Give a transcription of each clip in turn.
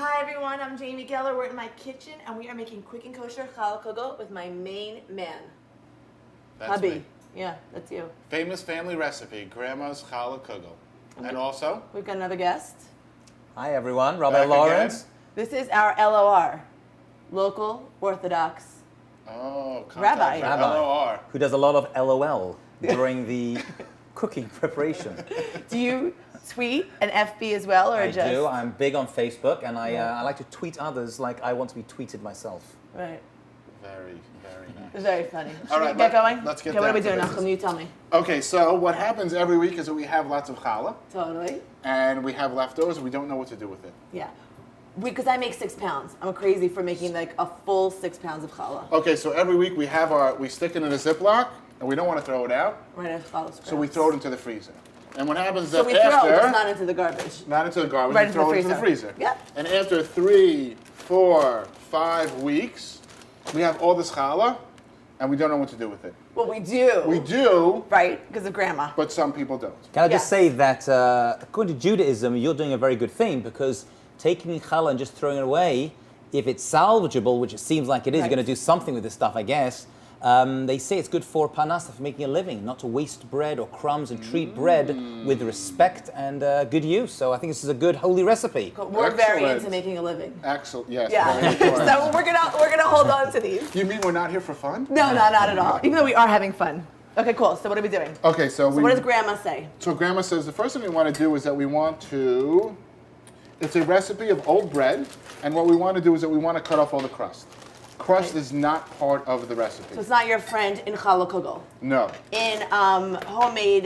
Hi everyone, I'm Jamie Geller. We're in my kitchen and we are making quick and kosher Challah Kugel with my main man, That's hubby. me. Yeah, that's you. Famous family recipe, Grandma's Challah Kugel. And also, We've got another guest. Hi everyone, Rabbi Back Lawrence. This is our LOR, local Orthodox Rabbi. LOR. Who does a lot of LOL during the cooking preparation. Do you tweet and FB as well, or I just? do. I'm big on Facebook, and I like to tweet others like I want to be tweeted myself. Right. Very, very nice. It's very funny. Should All we right, get going? let's get Okay, what are we down to doing, business. Nachum? You tell me. Okay, so what happens every week is that we have lots of challah, Totally. and we have leftovers, and we don't know what to do with it. Yeah. Because I make 6 pounds. I'm crazy for making like a full 6 pounds of challah. Okay, so every week we stick it in a Ziploc, and we don't want to throw it out, Right after challah scraps. so we throw it into the freezer. And what happens is So that we throw it, after, just not into the garbage. not into the garbage, Right we into the throw it into the freezer. freezer. Yep. And after 3, 4, 5 weeks, we have all this challah, and we don't know what to do with it. Well, we do. We do, Right, because of grandma. but some people don't. Can I just Yes. say that according to Judaism, you're doing a very good thing, because taking challah and just throwing it away, if it's salvageable, which it seems like it is, Right. you're going to do something with this stuff, I guess. They say it's good for parnasa, for making a living, not to waste bread or crumbs, and treat bread with respect and good use. So I think this is a good holy recipe. We're very Excellent. into making a living. Excellent, yes. Yeah. very important. So we're gonna hold on to these. You mean we're not here for fun? No, not at all. Even though we are having fun. Okay, cool. So what are we doing? Okay, so What does grandma say? So Grandma says the first thing we want to do is that we want to, it's a recipe of old bread, and what we want to do is that we want to cut off all the crust. Crust is not part of the recipe. So it's not your friend in Challah Kugel. No. In homemade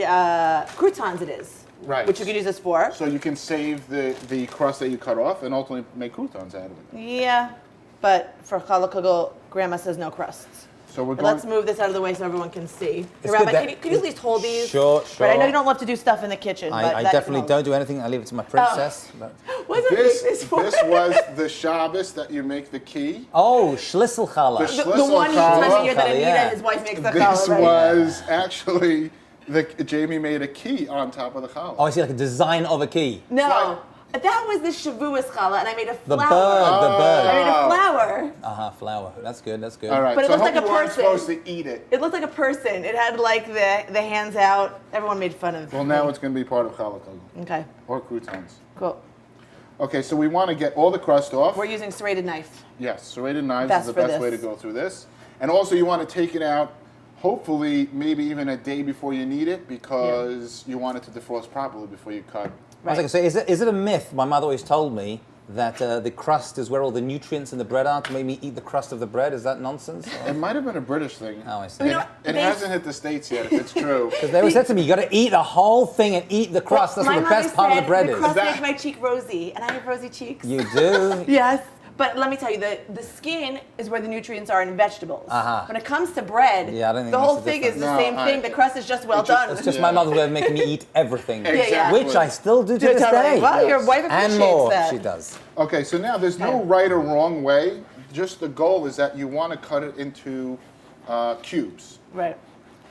croutons it is. Right. Which you could use this for. So you can save the crust that you cut off and ultimately make croutons out of it. Yeah. But for Challah Kugel, grandma says no crusts. So we're And going. let's move this out of the way so everyone can see. Hey, It's Rabbi, good that- can you at least hold these? Sure, Right, I know sure. you don't love to do stuff in the kitchen, but I that definitely can don't do anything. I leave it to my princess. But- What did I make This this for? was the Shabbos that you make the key. Oh, schlissel challah. The the one Challah. time a year that Anita, Yeah. his wife, makes the This challah, right? was actually Jamie made a key on top of the challah. Oh, I see, like a design of a key. No, that was the Shavuos challah, and I made a The flower. bird, the I bird. made a flower. Flower. That's good, that's good. All right, But it so I looks hope like a you weren't person. supposed to eat it. It looked like a person. It had like the hands out. Everyone made fun of Well, me. now it's going to be part of Challah Kugel. Okay, Or croutons. cool. Okay, so we want to get all the crust off. We're using serrated knife. Yes, serrated knives Best is the for best way to this. go through this. And also you want to take it out, hopefully maybe even a day before you need it, because you want it to defrost properly before you cut. I was going to say, is it a myth? My mother always told me that the crust is where all the nutrients in the bread are, to make me eat the crust of the bread. Is that nonsense? It might have been a British thing. Oh, I see. You know what? It They- hasn't hit the States yet, if it's true. Because they always said to me, you got to eat the whole thing and eat the crust. That's My what the mother best part of the said bread the is. crust That- makes my cheek rosy, and I have rosy cheeks. You do? Yes, but let me tell you, the skin is where the nutrients are in vegetables. Uh-huh. When it comes to bread, Yeah, I don't think the that's whole the thing is the difference. same No, thing. The crust is just well It's just- done. It's just Yeah. my mother way of making me eat everything. yeah. Which I still do to this Totally. day. Well, your wife appreciates And more, that. she does. Okay, so now there's no right or wrong way. Just the goal is that you want to cut it into cubes. Right.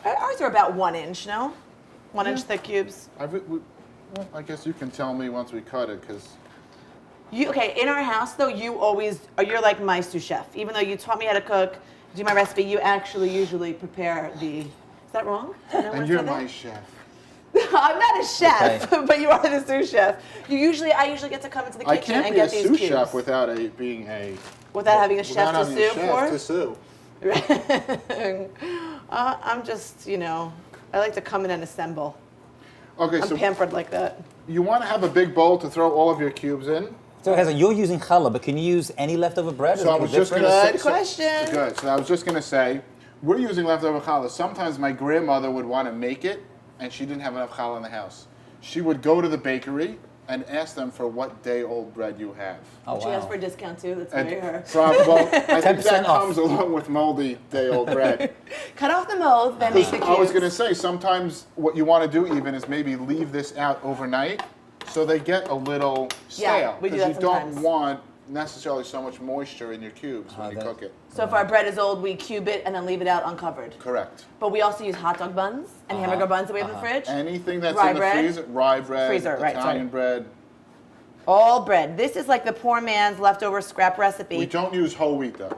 Ours are about 1 inch, no? 1 inch thick cubes. Well, I guess you can tell me once we cut it, because Okay, in our house though, you're like my sous chef. Even though you taught me how to cook, do my recipe, you actually usually prepare is that wrong? Did I and once you're say that? my chef. I'm not a chef, Okay. but you are the sous chef. I usually get to come into the I kitchen can't and be a get these sous cubes. chef without being a Without having a chef without to having a sue chef for? to sue. I'm just, I like to come in and assemble. Okay, I'm so pampered like that. you want to have a big bowl to throw all of your cubes in. So, Heza, you're using challah, but can you use any leftover bread? So I was just going to Good say, question. Good. So I was just going to say, we're using leftover challah. Sometimes my grandmother would want to make it, and she didn't have enough challah in the house. She would go to the bakery and ask them for what day-old bread you have. Oh, She asked wow. for a discount too. That's And very her. well, I think 10% that off. comes along with moldy day-old bread. Cut off the mold, then make the cubes. I was going to say, sometimes what you want to do even is maybe leave this out overnight so they get a little stale. we do Because that you sometimes. don't want necessarily so much moisture in your cubes when you that- cook it. So if our bread is old, we cube it and then leave it out uncovered. Correct. But we also use hot dog buns and hamburger buns that we have in the fridge. Anything that's Rye in the bread? freezer, rye bread, Freezer, right, Italian bread. All bread. This is like the poor man's leftover scrap recipe. We don't use whole wheat though.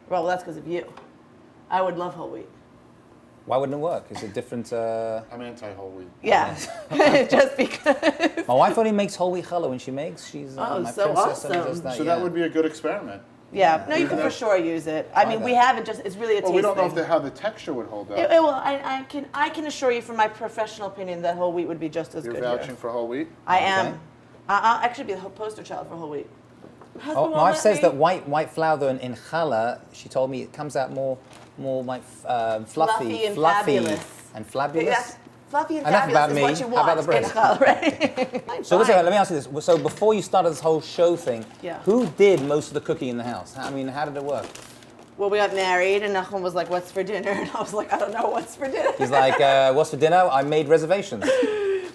Well, that's because of you. I would love whole wheat. Why wouldn't it work? Is it different? I'm anti-whole wheat. Yeah, just because. My wife only makes whole whole when she makes. She's Oh, my so princess only awesome. does that. So yeah. that would be a good experiment. Yeah, no, you Even can for that- sure use it. I mean, that. we haven't just, it's really a taste Well, we don't know thing. if how the texture would hold up. It will, I can assure you from my professional opinion that whole wheat would be just as You're good vouching here. for whole wheat? I Okay. am. I'll actually be the poster child for whole wheat. Husband Oh, won't my wife let says me. that white flour in challah, she told me it comes out more like fluffy, Fluffy and fabulous. and Yeah, flabulous. fluffy and Enough fabulous about is me. what you How want about the bread? in challah, right? So Fine. let me ask you this. So before you started this whole show thing, Yeah. who did most of the cooking in the house? I mean, how did it work? Well, we got married, and Nachum was like, "What's for dinner?" And I was like, "I don't know what's for dinner." He's like, what's for dinner? I made reservations.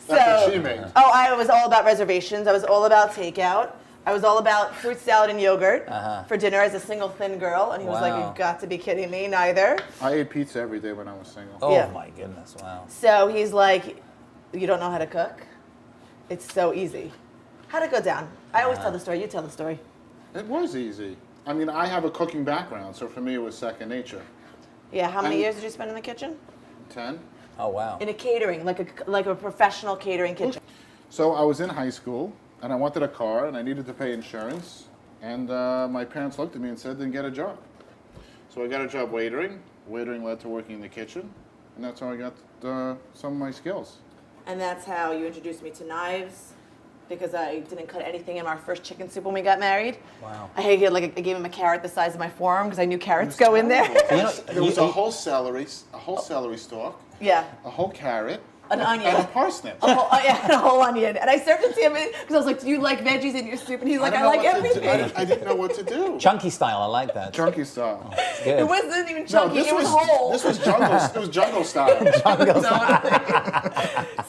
That's what she made. Oh, I was all about reservations. I was all about takeout. I was all about fruit salad and yogurt for dinner as a single thin girl. And he was like, Wow. "You've got to be kidding me, neither." I ate pizza every day when I was single. Oh Yeah. my goodness, wow. So he's like, "You don't know how to cook? It's so easy." How'd it go down? I always tell the story. You tell the story. It was easy. I mean, I have a cooking background, so for me it was second nature. Yeah. How many And- years did you spend in the kitchen? 10. Oh wow. In a catering, like a professional catering kitchen. So I was in high school, and I wanted a car, and I needed to pay insurance. And my parents looked at me and said, then get a job. So I got a job waitering. Waitering led to working in the kitchen. And that's how I got some of my skills. And that's how you introduced me to knives, because I didn't cut anything in our first chicken soup when we got married. Wow. I gave him a carrot the size of my forearm because I knew carrots go in there. You know, There was a whole celery stalk, Yeah, a whole carrot, an onion. and a parsnip. A whole, yeah, and a whole onion. And I served it to him because I was like, "Do you like veggies in your soup?" And he's like, "I like everything." I didn't know what to do. chunky style, I like that. Chunky style. It's It good. wasn't even No, chunky; it was whole. this was jungle. It was jungle style.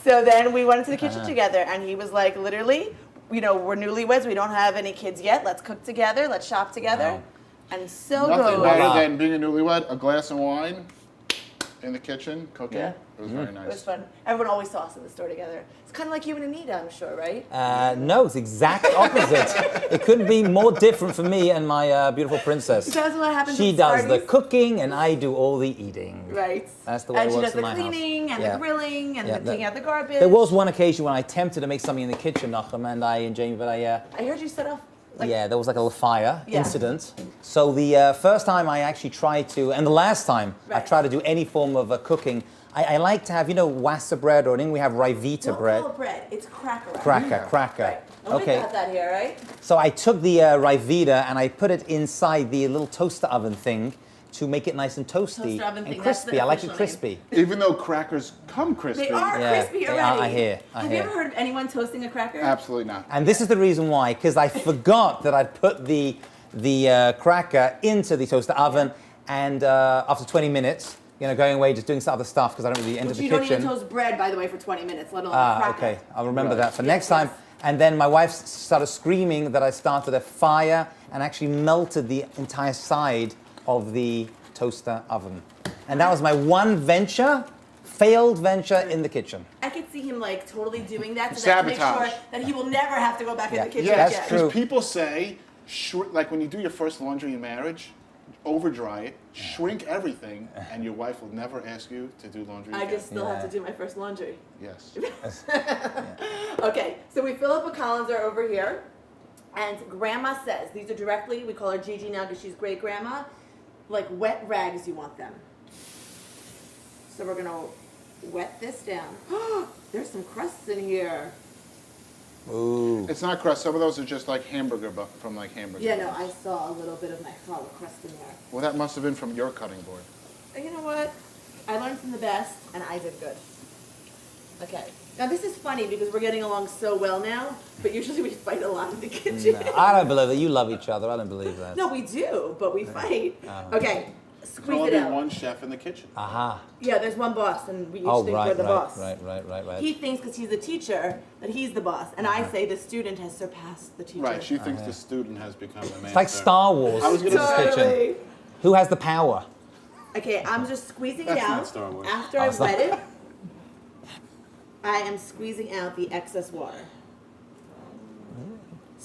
So then we went into the kitchen together, and he was like, literally, we're newlyweds. We don't have any kids yet. Let's cook together. Let's shop together. Wow. And so Nothing good. better Wow. than being a newlywed, a glass of wine in the kitchen, cooking. Yeah. It was very It was nice. fun. Everyone always saw us in the store together. It's kind of like you and Anita, I'm sure, right? No, it's exact opposite. It couldn't be more different for me and my beautiful princess. That's what happens She at does the parties. cooking and I do all the eating. Right. That's the way and it she works does in the my house. cleaning and Yeah. the grilling and Yeah, the taking out the garbage. There was one occasion when I attempted to make something in the kitchen, Nachum, and I and Jamie, but I heard you set off. yeah, there was like a little fire Yeah. incident. So the first time I actually tried to, and the last time I Right. tried to do any form of cooking, I like to have, wassa bread, or in England we have rivita Don't bread. call it bread. It's cracker. Cracker. Right. And we got that here, right? So I took the rivita and I put it inside the little toaster oven thing to make it nice and toasty Toaster oven and thing, that's the crispy. I like it official crispy. Even though crackers come crispy. They are Yeah, crispy they already. are, I hear. Have you ever heard of anyone toasting a cracker? Absolutely not. And this is the reason why, because I forgot that I'd put the cracker into the toaster oven, and after 20 minutes, going away, just doing some other stuff because I don't really enter Which the you kitchen. don't even toast bread, by the way, for 20 minutes, let alone a cracker. Okay, I'll remember Right. that for next time. yes. And then my wife started screaming that I started a fire and actually melted the entire side of the toaster oven. And that was my one failed venture in the kitchen. I could see him totally doing that to make Sabotage. sure that he will never have to go back in Yeah. the kitchen Yeah, again. that's true. Because people say, like when you do your first laundry in marriage, over dry it, shrink everything, and your wife will never ask you to do laundry I again. just still have to do my first laundry. Yes. Okay, so we fill up a colander over here, and Grandma says, these are directly, we call her Gigi now because she's great grandma, like wet rags you want them. So we're gonna wet this down. There's some crusts in here. Ooh. It's not crust. Some of those are just like hamburger from like hamburger. Yeah, no, I saw a little bit of my challah crust in there. Well, that must have been from your cutting board. And you know what? I learned from the best, and I did good. Okay. Now this is funny because we're getting along so well now, but usually we fight a lot in the kitchen. No, I don't believe that. You love each other. I don't believe that. No, we do, but we fight. Okay, There's squeeze only it out. one chef in the kitchen. Aha. Yeah, there's one boss, and we each Oh, think right, we're the boss. right. He thinks because he's a teacher that he's the boss, and I say the student has surpassed the teacher. Right. She thinks the student has become the master. It's like Star Wars. I was gonna in this say- kitchen. Totally. Who has the power? Okay, I'm just squeezing That's it not out. Star Wars. After Oh, I've it's not. wet it, I am squeezing out the excess water.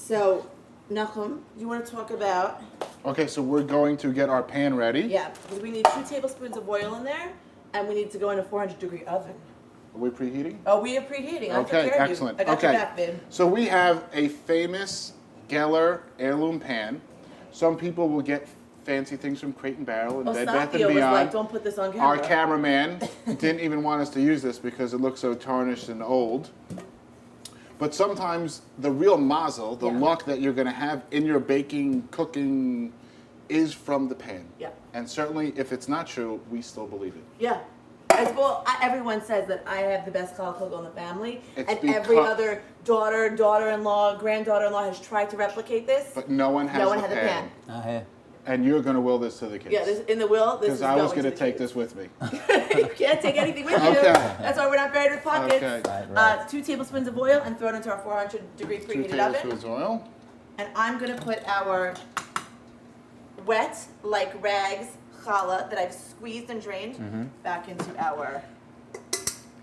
So, Nachum, you want to talk about? Okay, so we're going to get our pan ready. Yeah, because we need 2 tablespoons of oil in there, and we need to go in a 400-degree oven. Are we preheating? Oh, we are preheating. I Okay, took care of excellent. you. I got Okay. your back, babe. So we have a famous Geller heirloom pan. Some people will get fancy things from Crate and Barrel and Bed Bath & Osakio was Beyond. like, don't put this on camera. Our cameraman didn't even want us to use this because it looks so tarnished and old. But sometimes the real mazel, the Yeah. luck that you're going to have in your baking, cooking, is from the pan. Yeah. And certainly, if it's not true, we still believe it. Yeah. As well, everyone says that I have the best Challah Kugel in the family, It's and every because- other daughter, daughter-in-law, granddaughter-in-law has tried to replicate this. But no one has No one the had the pan. pan. Here. And you're going to will this to the kids. Yeah, this, in the will, this is Because I was going going to to take this with me. You can't take anything with you. Okay. That's why we're not buried with pockets. Okay. Right. 2 tablespoons of oil and throw it into our 400-degree 2 preheated oven. tablespoons oil. And I'm going to put our wet, like rags, challah that I've squeezed and drained back into our...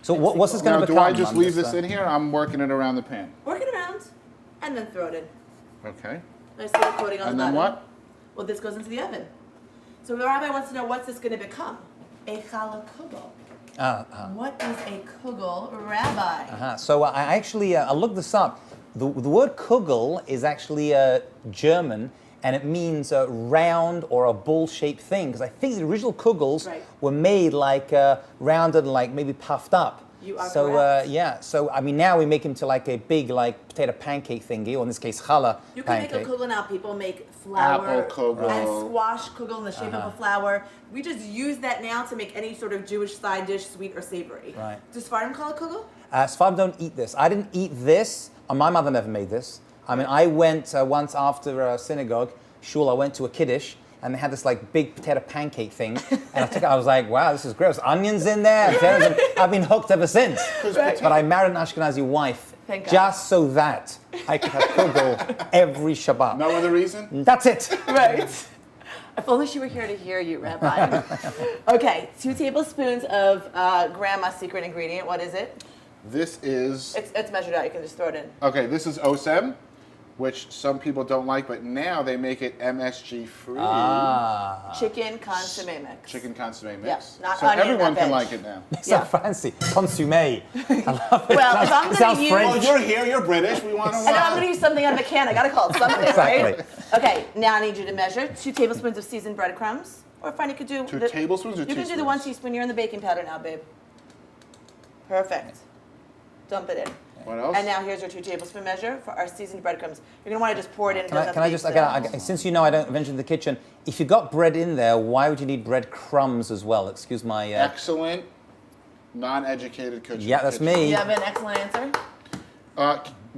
So what's this going Now, to do become? I just leave this in here? I'm working it around the pan. Work it around, and then throw it in. Okay. Nice little coating on And the then bottom. what? Well, this goes into the oven. So the rabbi wants to know, what's this going to become? A Challah Kugel. What is a Kugel, Rabbi? So I actually I looked this up. The word Kugel is actually German, and it means a round or a ball-shaped thing. Because I think the original Kugels Right. were made like rounded and like maybe puffed up. You are so correct. yeah. So I mean now we make them to like a big like potato pancake thingy, or in this case challah You can pancake. make a Kugel now. People make flour Apple Kugel. and squash Kugel in the shape of a flower. We just use that now to make any sort of Jewish side dish, sweet or savory. Right. Does Sfardim call it Kugel? Sfardim don't eat this. I didn't eat this. My mother never made this. I mean, I went once after synagogue, shul, I went to a kiddush, and they had this like big potato pancake thing. And I took it, I was like, wow, this is gross. Onions in there. And potatoes, and I've been hooked ever since. Right. But I married an Ashkenazi wife Thank God. just so that I could have kugel every Shabbat. No other reason? That's it. Right. If only she were here to hear you, Rabbi. Okay, 2 tablespoons of Grandma's secret ingredient. What is it? This is, It's measured out. You can just throw it in. okay, this is osem, which some people don't like, but now they make it MSG free. Chicken consomme mix. Chicken consomme mix. Yeah, not so onion, everyone not can veg. like it now. It's Yeah. so fancy. Consomme. I love it. Well, if I'm It gonna sounds use- Well, French. you're here, you're British, we want to And I'm going to use something out of a can. I got to call it something, Exactly. right? Okay, now I need you to measure 2 tablespoons of seasoned breadcrumbs. Or fine, you could do... 2 tablespoons or You can do the teaspoons? 1 teaspoon. You're in the baking powder now, babe. Perfect. Dump it in. What else? And now here's your 2 tablespoon measure for our seasoned breadcrumbs. You're going to want to just pour it in. Can I just, again, since you know I don't venture in the kitchen, if you got bread in there, why would you need bread crumbs as well? Excuse my... Excellent, non-educated kitchen. Yeah, that's me. You have an excellent answer?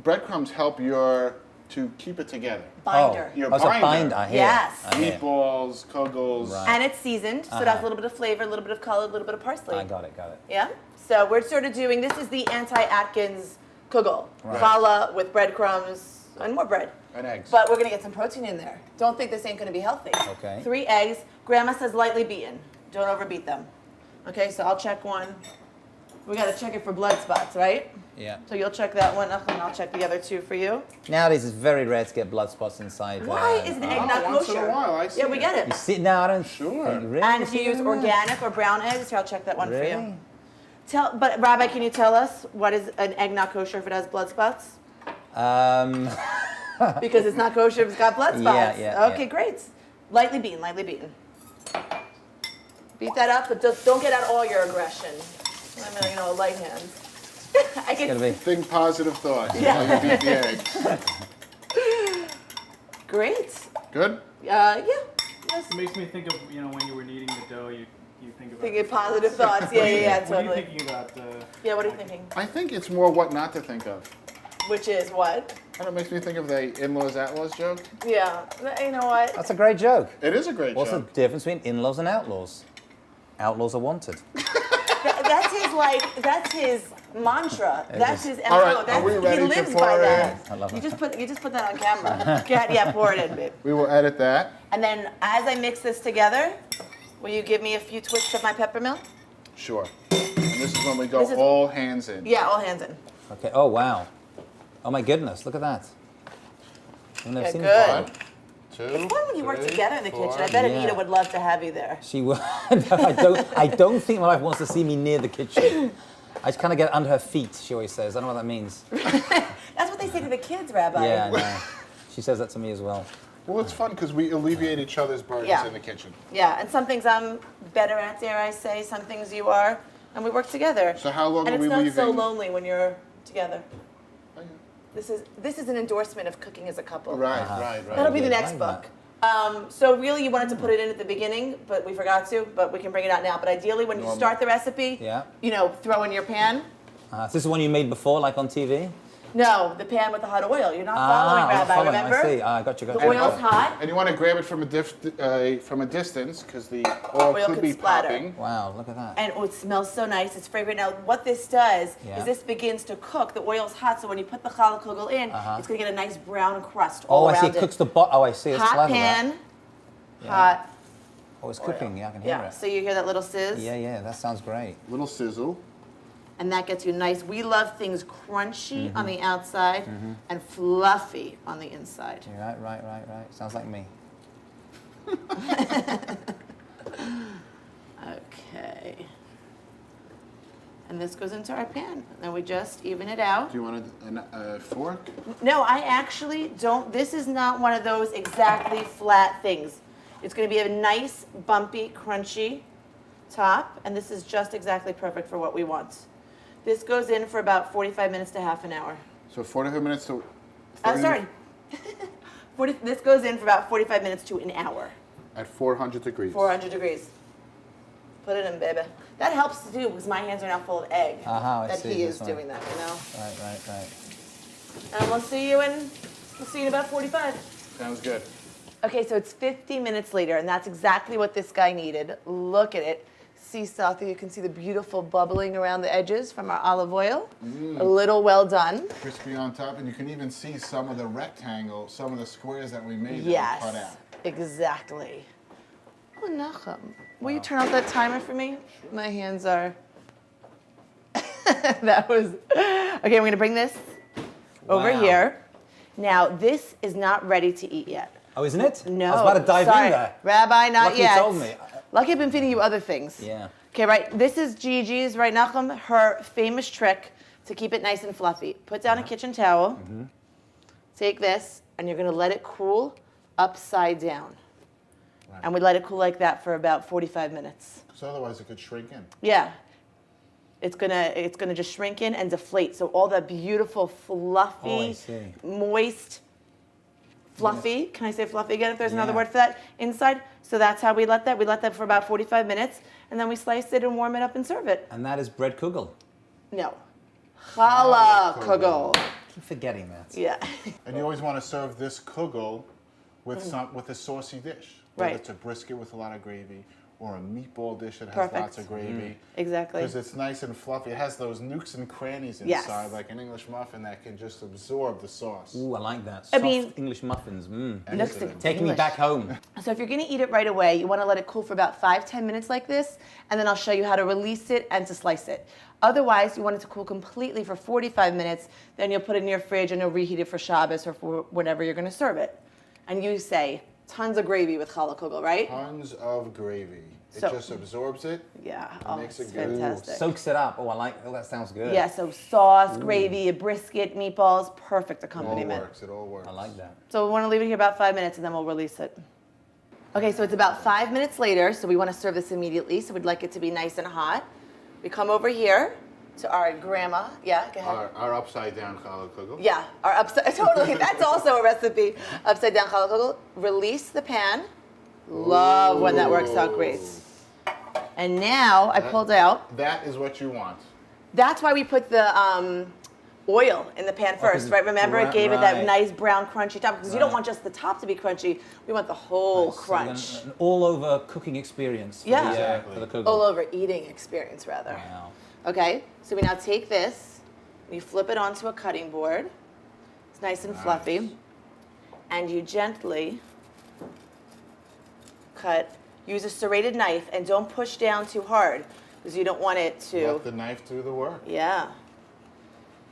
Breadcrumbs help to keep it together. Binder. Your Oh, it's a binder. binder. I hear. Yes. I hear. Meatballs, kugels. Right. And it's seasoned, so it has a little bit of flavor, a little bit of color, a little bit of parsley. I got it. Yeah? So we're sort of doing, this is the anti-Atkins kugel. Right. Challah with breadcrumbs and more bread. And eggs. But we're going to get some protein in there. Don't think this ain't going to be healthy. Okay. 3 eggs. Grandma says lightly beaten. Don't overbeat them. Okay, so I'll check one. We got to check it for blood spots, right? Yeah. So you'll check that one, and I'll check the other 2 for you. Nowadays, it's very rare to get blood spots inside. Why is an egg not once in kosher? a while, I see Yeah, we it. get You it. see, no, I don't Sure. think, really? And if you See use that? organic or brown eggs, here, I'll check that one for Really? you. But Rabbi, can you tell us what is an egg not kosher if it has blood spots? Because it's not kosher if it's got blood spots. Yeah, Okay, great. Lightly beaten, lightly beaten. Beat that up, but just don't get out all your aggression. I'm a light hand. I It's gonna can. be. Think positive thoughts. Yeah. While you beat the egg. Great. Good? Yeah. Yes. It makes me think of, when you were kneading the dough, you think about... Thinking positive thoughts. Yeah, What are you totally. thinking about? Yeah, what are you thinking? I think it's more what not to think of. Which is what? And it makes me think of the in-laws, outlaws joke. Yeah. You know what? That's a great joke. It is a great What's the joke. difference between in-laws and outlaws? Outlaws are wanted. That's his mantra. That's his MO. All right, are we He ready to lives pour by it that. I love You it. just put that on camera. Yeah, pour it in, babe. We will edit that. And then as I mix this together, will you give me a few twists of my peppermill? Sure. And this is when we go This is- all hands in. Yeah, all hands in. Okay. Oh wow. Oh my goodness! Look at that. I've never Yeah, seen good. this One, before. two, It's fun when you work three, together in the four. kitchen. I bet Yeah. Anita would love to have you there. She will. I don't think my wife wants to see me near the kitchen. I just kind of get under her feet, she always says. I don't know what that means. That's what they say to the kids, Rabbi. Yeah, I know. She says that to me as well. Well, it's fun because we alleviate each other's burdens Yeah. in the kitchen. Yeah, and some things I'm better at, dare I say, some things you are, and we work together. So how long and are we it's not leaving? so lonely when you're together. Oh, yeah. This is an endorsement of cooking as a couple. Right, right. That'll be the I next like book. So really, you wanted to put it in at the beginning, but we forgot to. But we can bring it out now. But ideally, when you Normal. start the recipe, Yeah. throw in your pan. So this is one you made before, like on TV? No, the pan with the hot oil. You're not following, I'm Rabbi. following. Remember? I see. I got you. The oil's hot. And you want to grab it from a distance because the oil Oil could could be splatter. popping. Wow, look at that. And it smells so nice. It's fragrant. Now, what this does Yeah. is this begins to cook. The oil's hot, so when you put the challah kugel in, it's going to get a nice brown crust Oh, all I see. around It cooks the bot. Oh, I see. It's Hot clever. pan, Yeah. hot. Oh, it's cooking. Yeah, I can hear Yeah. it. So you hear that little sizz? Yeah, yeah. That sounds great. Little sizzle. And that gets you nice. We love things crunchy on the outside and fluffy on the inside. You're right. Sounds like me. Okay. And this goes into our pan. And then we just even it out. Do you want a fork? No, I actually don't. This is not one of those exactly flat things. It's going to be a nice, bumpy, crunchy top. And this is just exactly perfect for what we want. This goes in for about 45 minutes to half an hour. So 45 minutes to... Sorry. This goes in for about 45 minutes to an hour. At 400 degrees. 400 degrees. Put it in, baby. That helps too because my hands are now full of egg. I that see. he is That's right. doing that, you know. Right. And we'll see you in about 45. Sounds good. Okay, so it's 50 minutes later, and that's exactly what this guy needed. Look at it. See, Satya, you can see the beautiful bubbling around the edges from our olive oil. A little well done. Crispy on top, and you can even see some of the rectangle, some of the squares that we made Yes, that we cut out. exactly. Oh, Nachum, will you turn off that timer for me? My hands are... That was... Okay, I'm going to bring this over Wow. here. Now, this is not ready to eat yet. Oh, isn't it? No. I was about to dive sorry. in there. Rabbi, not Lucky you yet. told me. Lucky I've been feeding you other things. Yeah. Okay, right. This is Gigi's, right, Nachum? Her famous trick to keep it nice and fluffy. Put down a kitchen towel. Take this, and you're going to let it cool upside down. Right. And we let it cool like that for about 45 minutes. So otherwise it could shrink in. Yeah. It's gonna just shrink in and deflate. So all that beautiful, fluffy, Oh, I see. moist, fluffy. Can I say fluffy again if there's another Yeah. word for that? Inside. So that's how we let that. We let that for about 45 minutes, and then we slice it and warm it up and serve it. And that is bread kugel. No. Challah Kugel. Keep forgetting that. Yeah. And you always want to serve this kugel with with a saucy dish. Whether Right. it's a brisket with a lot of gravy or a meatball dish that has Perfect. lots of gravy. Exactly. Because it's nice and fluffy. It has those nooks and crannies inside, Yes. like an English muffin that can just absorb the sauce. Ooh, I like that. I Soft mean- English muffins. Looks Take me English. back home. So if you're going to eat it right away, you want to let it cool for about 5-10 minutes like this, and then I'll show you how to release it and to slice it. Otherwise, you want it to cool completely for 45 minutes, then you'll put it in your fridge and you'll reheat it for Shabbos or for whenever you're going to serve it. And you say, tons of gravy with challah kugel, right? Tons of gravy. It So- just absorbs it. Yeah, makes it's it good. fantastic. Soaks it up. Oh, I like. Oh, that sounds good. Yeah, so sauce, gravy, a brisket, meatballs, perfect It all accompaniment. works. It all works. I like that. So we want to leave it here about 5 minutes and then we'll release it. Okay, so it's about 5 minutes later, so we want to serve this immediately, so we'd like it to be nice and hot. We come over here to our grandma. Yeah, go ahead. Our upside down challah kugel. Yeah, our upside, totally, that's also a recipe. Upside down challah kugel. Release the pan. Love when that works out great. And now I pulled out. That is what you want. That's why we put the oil in the pan first, right? Remember, it gave it that right. nice brown crunchy top because you don't Right. want just the top to be crunchy. We want the whole So crunch. an all-over cooking experience. For Yeah. the, Exactly. for the kugel. All over eating experience, rather. Wow. Okay, so we now take this, you flip it onto a cutting board. It's nice and fluffy. And you gently cut. Use a serrated knife and don't push down too hard because you don't want it to. Let the knife do the work. Yeah,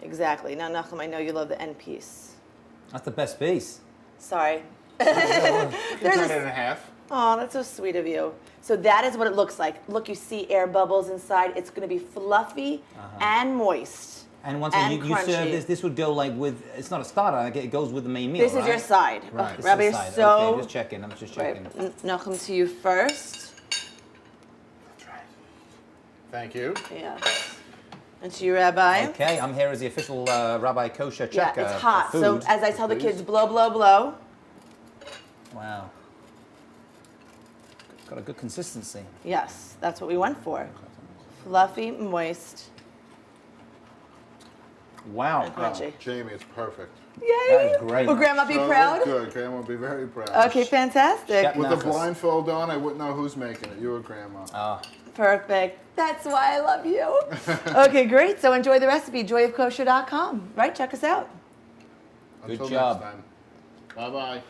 exactly. Now, Nachum, I know you love the end piece. That's the best piece. Sorry. You can There's cut a- it in half. Oh, that's so sweet of you. So that is what it looks like. Look, you see air bubbles inside. It's going to be fluffy and moist. And once again, And you serve crunchy. this. This would go like with. It's not a starter. Like it goes with the main meal. This is right? your side. Right. Oh, this Rabbi, is you're the side. so Okay, just checking. I'm just checking. right. Nachum, to you first. Thank you. Yeah. And to you, Rabbi. Okay, I'm here as the official Rabbi Kosher Yeah, checker. it's hot. for So food. as I tell the Please. kids, blow, blow, blow. Wow. Got a good consistency. Yes, that's what we went for. Fluffy, moist, Wow. and crunchy. Jamie, it's perfect. Yay! That is great. Will Grandma be So proud? Good. Grandma will be very proud. Okay, fantastic. Chef- With the Nafis. blindfold on, I wouldn't know who's making it. You or Grandma. Ah. Perfect. That's why I love you. Okay, great. So enjoy the recipe, joyofkosher.com. Right? Check us out. Good Until job. next time. Bye-bye.